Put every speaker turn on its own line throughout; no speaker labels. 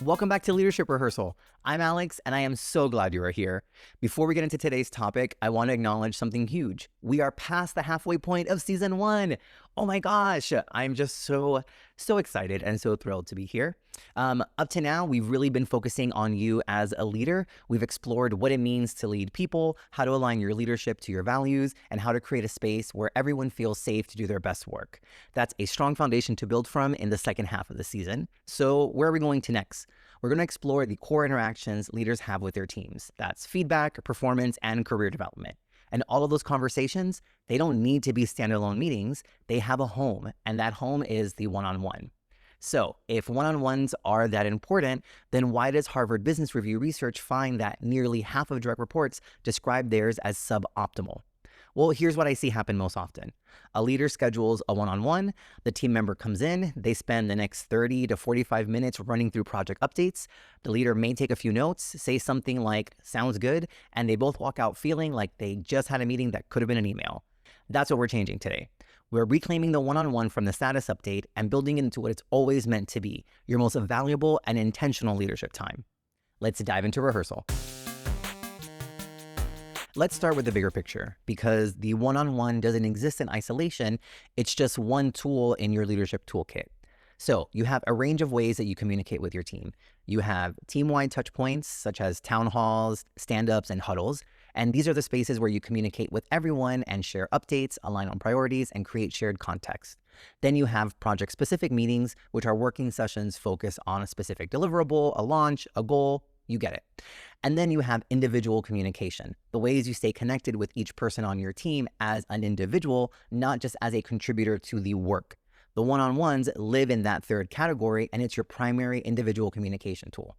Welcome back to Leadership Rehearsal. I'm Alex, and I am so glad you are here. Before we get into today's topic, I want to acknowledge something huge. We are past the halfway point of season 1. Oh my gosh, I'm just so excited and so thrilled to be here. Up to now, we've really been focusing on you as a leader. We've explored what it means to lead people, how to align your leadership to your values, and how to create a space where everyone feels safe to do their best work. That's a strong foundation to build from in the second half of the season. So where are we going to next? We're going to explore the core interactions leaders have with their teams. That's feedback, performance, and career development. And all of those conversations, they don't need to be standalone meetings. They have a home, and that home is the one-on-one. So if one-on-ones are that important, then why does Harvard Business Review research find that nearly half of direct reports describe theirs as suboptimal? Well, here's what I see happen most often. A leader schedules a one-on-one, the team member comes in, they spend the next 30 to 45 minutes running through project updates. The leader may take a few notes, say something like, sounds good, and they both walk out feeling like they just had a meeting that could have been an email. That's what we're changing today. We're reclaiming the one-on-one from the status update and building it into what it's always meant to be, your most valuable and intentional leadership time. Let's dive into rehearsal. Let's start with the bigger picture, because the one-on-one doesn't exist in isolation. It's just one tool in your leadership toolkit. So you have a range of ways that you communicate with your team. You have team-wide touch points, such as town halls, stand-ups, and huddles. And these are the spaces where you communicate with everyone and share updates, align on priorities, and create shared context. Then you have project-specific meetings, which are working sessions focused on a specific deliverable, a launch, a goal. You get it. And then you have individual communication, the ways you stay connected with each person on your team as an individual, not just as a contributor to the work. The one-on-ones live in that third category, and it's your primary individual communication tool.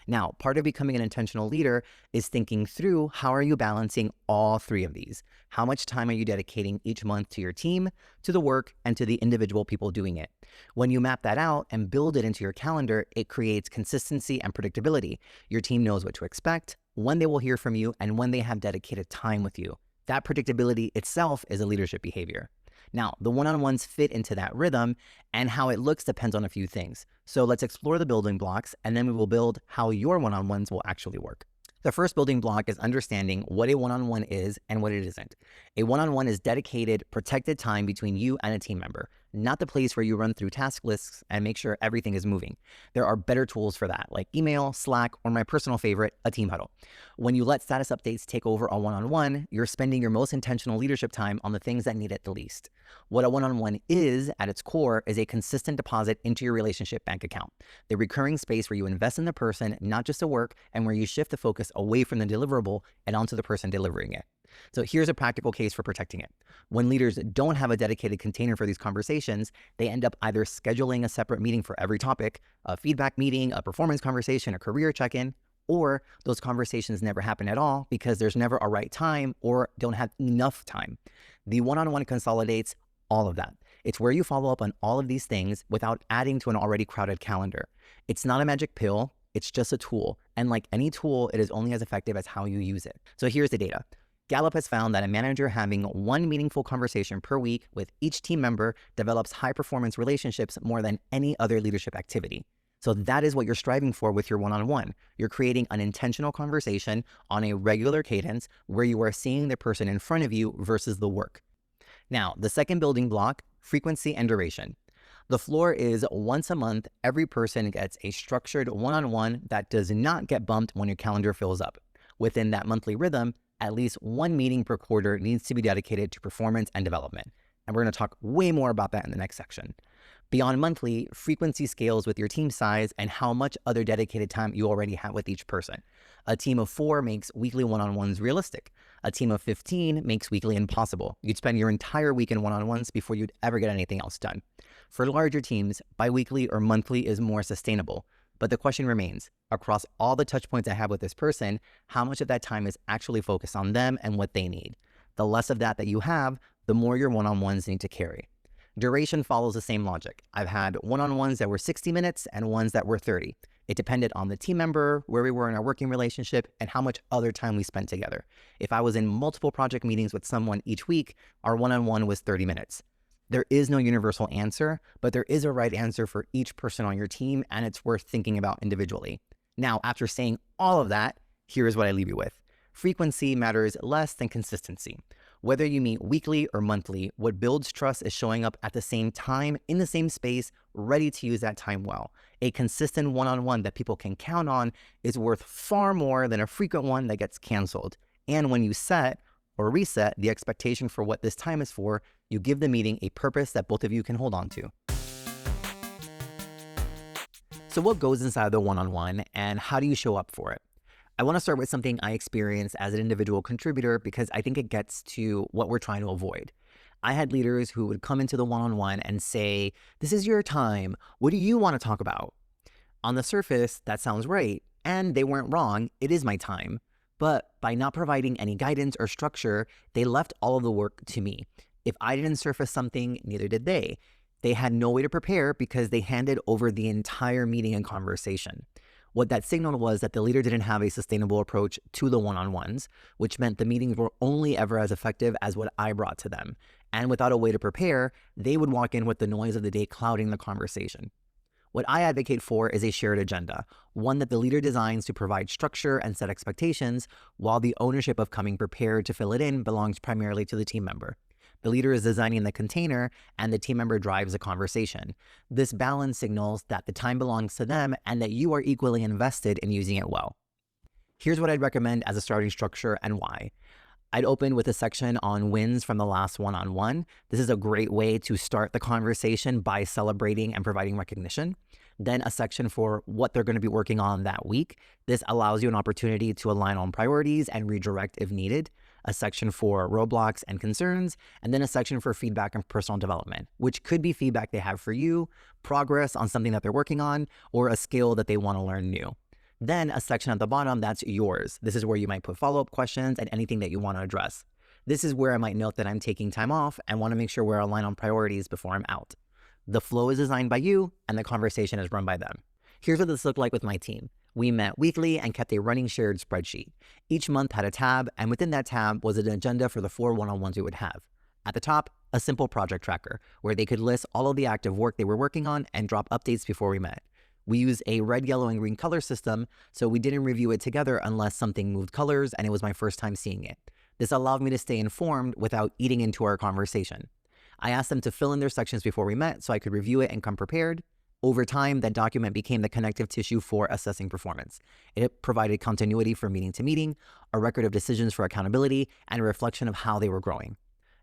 Now, part of becoming an intentional leader is thinking through, how are you balancing all three of these? How much time are you dedicating each month to your team, to the work, and to the individual people doing it? When you map that out and build it into your calendar, it creates consistency and predictability. Your team knows what to expect, when they will hear from you, and when they have dedicated time with you. That predictability itself is a leadership behavior. Now, the one-on-ones fit into that rhythm, and how it looks depends on a few things. So let's explore the building blocks, and then we will build how your one-on-ones will actually work. The first building block is understanding what a one-on-one is and what it isn't. A one-on-one is dedicated, protected time between you and a team member, not the place where you run through task lists and make sure everything is moving. There are better tools for that, like email, Slack, or my personal favorite, a team huddle. When you let status updates take over a one-on-one, you're spending your most intentional leadership time on the things that need it the least. What a one-on-one is, at its core, is a consistent deposit into your relationship bank account. The recurring space where you invest in the person, not just the work, and where you shift the focus away from the deliverable and onto the person delivering it. So here's a practical case for protecting it. When leaders don't have a dedicated container for these conversations, they end up either scheduling a separate meeting for every topic, a feedback meeting, a performance conversation, a career check-in, or those conversations never happen at all because there's never a right time or don't have enough time. The one-on-one consolidates all of that. It's where you follow up on all of these things without adding to an already crowded calendar. It's not a magic pill, it's just a tool. And like any tool, it is only as effective as how you use it. So here's the data. Gallup has found that a manager having one meaningful conversation per week with each team member develops high-performance relationships more than any other leadership activity. So that is what you're striving for with your one-on-one. You're creating an intentional conversation on a regular cadence where you are seeing the person in front of you versus the work. Now, the second building block, frequency and duration. The floor is once a month, every person gets a structured one-on-one that does not get bumped when your calendar fills up. Within that monthly rhythm, at least one meeting per quarter needs to be dedicated to performance and development. And we're going to talk way more about that in the next section. Beyond monthly, frequency scales with your team size and how much other dedicated time you already have with each person. A team of 4 makes weekly one-on-ones realistic. A team of 15 makes weekly impossible. You'd spend your entire week in one-on-ones before you'd ever get anything else done. For larger teams, biweekly or monthly is more sustainable. But the question remains, across all the touch points I have with this person, how much of that time is actually focused on them and what they need? The less of that you have, the more your one-on-ones need to carry. Duration follows the same logic. I've had one-on-ones that were 60 minutes and ones that were 30. It depended on the team member, where we were in our working relationship, and how much other time we spent together. If I was in multiple project meetings with someone each week, our one-on-one was 30 minutes. There is no universal answer, but there is a right answer for each person on your team, and it's worth thinking about individually. Now, after saying all of that, here's what I leave you with. Frequency matters less than consistency. Whether you meet weekly or monthly, what builds trust is showing up at the same time, in the same space, ready to use that time well. A consistent one-on-one that people can count on is worth far more than a frequent one that gets canceled. And when you set or reset the expectation for what this time is for, you give the meeting a purpose that both of you can hold on to. So what goes inside the one-on-one and how do you show up for it? I want to start with something I experienced as an individual contributor because I think it gets to what we're trying to avoid. I had leaders who would come into the one-on-one and say, "This is your time. What do you want to talk about?" On the surface, that sounds right, and they weren't wrong. It is my time. But by not providing any guidance or structure, they left all of the work to me. If I didn't surface something, neither did they. They had no way to prepare because they handed over the entire meeting and conversation. What that signaled was that the leader didn't have a sustainable approach to the one-on-ones, which meant the meetings were only ever as effective as what I brought to them. And without a way to prepare, they would walk in with the noise of the day clouding the conversation. What I advocate for is a shared agenda, one that the leader designs to provide structure and set expectations, while the ownership of coming prepared to fill it in belongs primarily to the team member. The leader is designing the container and the team member drives the conversation. This balance signals that the time belongs to them and that you are equally invested in using it well. Here's what I'd recommend as a starting structure and why. I'd open with a section on wins from the last one-on-one. This is a great way to start the conversation by celebrating and providing recognition. Then a section for what they're going to be working on that week. This allows you an opportunity to align on priorities and redirect if needed. A section for roadblocks and concerns, and then a section for feedback and personal development, which could be feedback they have for you, progress on something that they're working on, or a skill that they want to learn new. Then a section at the bottom that's yours. This is where you might put follow-up questions and anything that you want to address. This is where I might note that I'm taking time off and want to make sure we're aligned on priorities before I'm out. The flow is designed by you and the conversation is run by them. Here's what this looked like with my team. We met weekly and kept a running shared spreadsheet. Each month had a tab, and within that tab was an agenda for the 4 one-on-ones we would have. At the top, a simple project tracker where they could list all of the active work they were working on and drop updates before we met. We use a red, yellow, and green color system, so we didn't review it together unless something moved colors and it was my first time seeing it. This allowed me to stay informed without eating into our conversation. I asked them to fill in their sections before we met so I could review it and come prepared. Over time, that document became the connective tissue for assessing performance. It provided continuity from meeting to meeting, a record of decisions for accountability, and a reflection of how they were growing.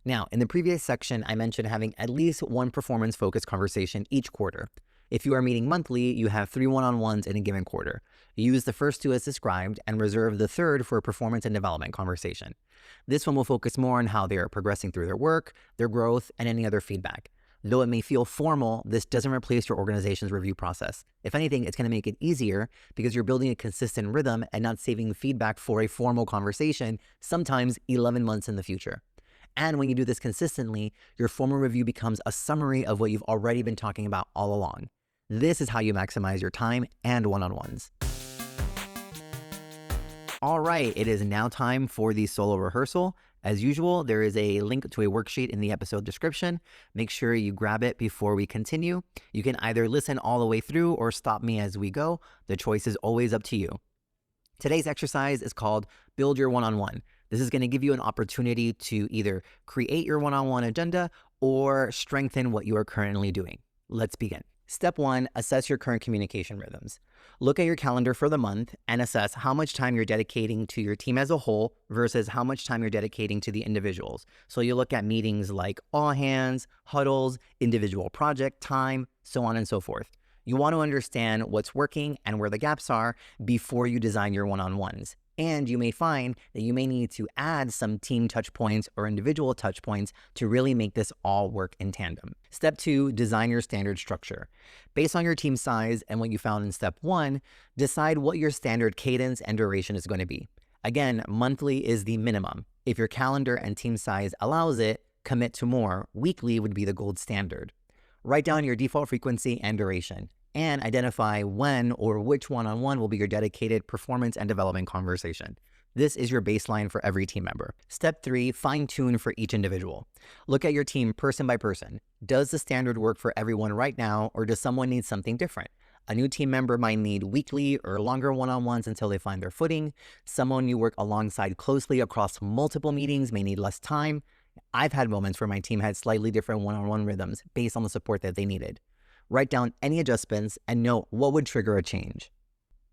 Now, in the previous section, I mentioned having at least one performance-focused conversation each quarter. If you are meeting monthly, you have 3 one-on-ones in a given quarter. Use the first 2 as described and reserve the third for a performance and development conversation. This one will focus more on how they are progressing through their work, their growth, and any other feedback. Though it may feel formal, this doesn't replace your organization's review process. If anything, it's going to make it easier because you're building a consistent rhythm and not saving feedback for a formal conversation, sometimes 11 months in the future. And when you do this consistently, your formal review becomes a summary of what you've already been talking about all along. This is how you maximize your time and one-on-ones. All right, it is now time for the solo rehearsal. As usual, there is a link to a worksheet in the episode description. Make sure you grab it before we continue. You can either listen all the way through or stop me as we go. The choice is always up to you. Today's exercise is called Build Your One-on-One. This is going to give you an opportunity to either create your one-on-one agenda or strengthen what you are currently doing. Let's begin. Step 1, assess your current communication rhythms. Look at your calendar for the month and assess how much time you're dedicating to your team as a whole versus how much time you're dedicating to the individuals. So you look at meetings like all hands, huddles, individual project time, so on and so forth. You want to understand what's working and where the gaps are before you design your one-on-ones. And you may find that you may need to add some team touch points or individual touch points to really make this all work in tandem. Step 2, design your standard structure. Based on your team size and what you found in step 1, decide what your standard cadence and duration is going to be. Again, monthly is the minimum. If your calendar and team size allows it, commit to more. Weekly would be the gold standard. Write down your default frequency and duration, and identify when or which one-on-one will be your dedicated performance and development conversation. This is your baseline for every team member. Step 3, fine-tune for each individual. Look at your team person by person. Does the standard work for everyone right now, or does someone need something different? A new team member might need weekly or longer one-on-ones until they find their footing. Someone you work alongside closely across multiple meetings may need less time. I've had moments where my team had slightly different one-on-one rhythms based on the support that they needed. Write down any adjustments and note what would trigger a change.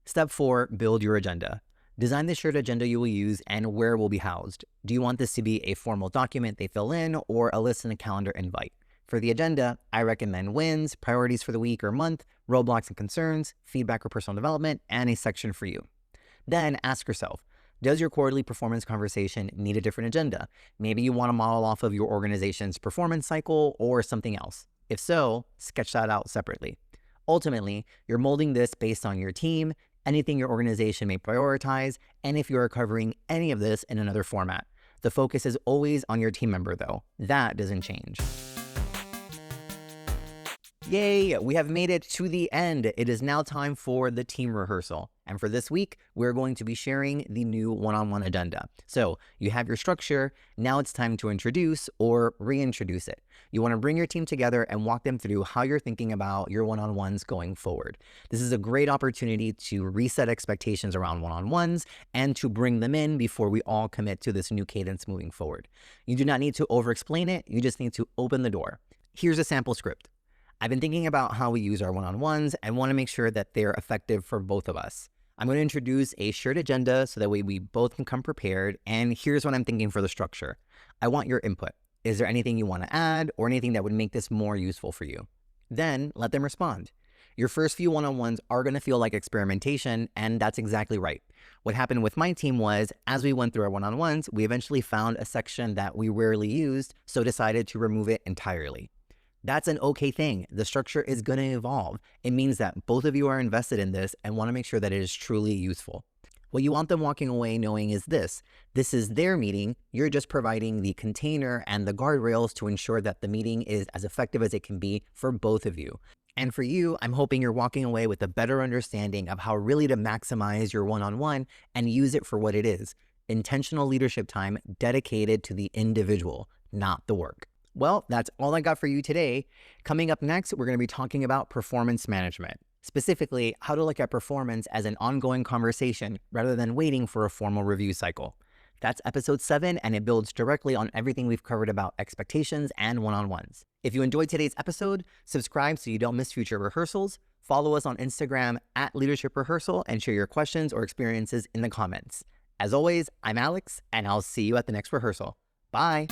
Step 4, build your agenda. Design the shared agenda you will use and where it will be housed. Do you want this to be a formal document they fill in or a list in a calendar invite? For the agenda, I recommend wins, priorities for the week or month, roadblocks and concerns, feedback or personal development, and a section for you. Then ask yourself, does your quarterly performance conversation need a different agenda? Maybe you want to model off of your organization's performance cycle or something else. If so, sketch that out separately. Ultimately, you're molding this based on your team, anything your organization may prioritize, and if you are covering any of this in another format. The focus is always on your team member though. That doesn't change. Yay, we have made it to the end. It is now time for the team rehearsal. And for this week, we're going to be sharing the new one-on-one agenda. So you have your structure. Now it's time to introduce or reintroduce it. You want to bring your team together and walk them through how you're thinking about your one-on-ones going forward. This is a great opportunity to reset expectations around one-on-ones and to bring them in before we all commit to this new cadence moving forward. You do not need to over-explain it. You just need to open the door. Here's a sample script. I've been thinking about how we use our one-on-ones and want to make sure that they're effective for both of us. I'm going to introduce a shared agenda so that way we both can come prepared. And here's what I'm thinking for the structure. I want your input. Is there anything you want to add or anything that would make this more useful for you? Then let them respond. Your first few one-on-ones are going to feel like experimentation, and that's exactly right. What happened with my team was, as we went through our one-on-ones, we eventually found a section that we rarely used, so decided to remove it entirely. That's an okay thing. The structure is going to evolve. It means that both of you are invested in this and want to make sure that it is truly useful. What you want them walking away knowing is this is their meeting. You're just providing the container and the guardrails to ensure that the meeting is as effective as it can be for both of you. And for you, I'm hoping you're walking away with a better understanding of how really to maximize your one-on-one and use it for what it is. Intentional leadership time dedicated to the individual, not the work. Well, that's all I got for you today. Coming up next, we're going to be talking about performance management. Specifically, how to look at performance as an ongoing conversation rather than waiting for a formal review cycle. That's episode 7, and it builds directly on everything we've covered about expectations and one-on-ones. If you enjoyed today's episode, subscribe so you don't miss future rehearsals. Follow us on Instagram @Leadership Rehearsal and share your questions or experiences in the comments. As always, I'm Alex, and I'll see you at the next rehearsal. Bye.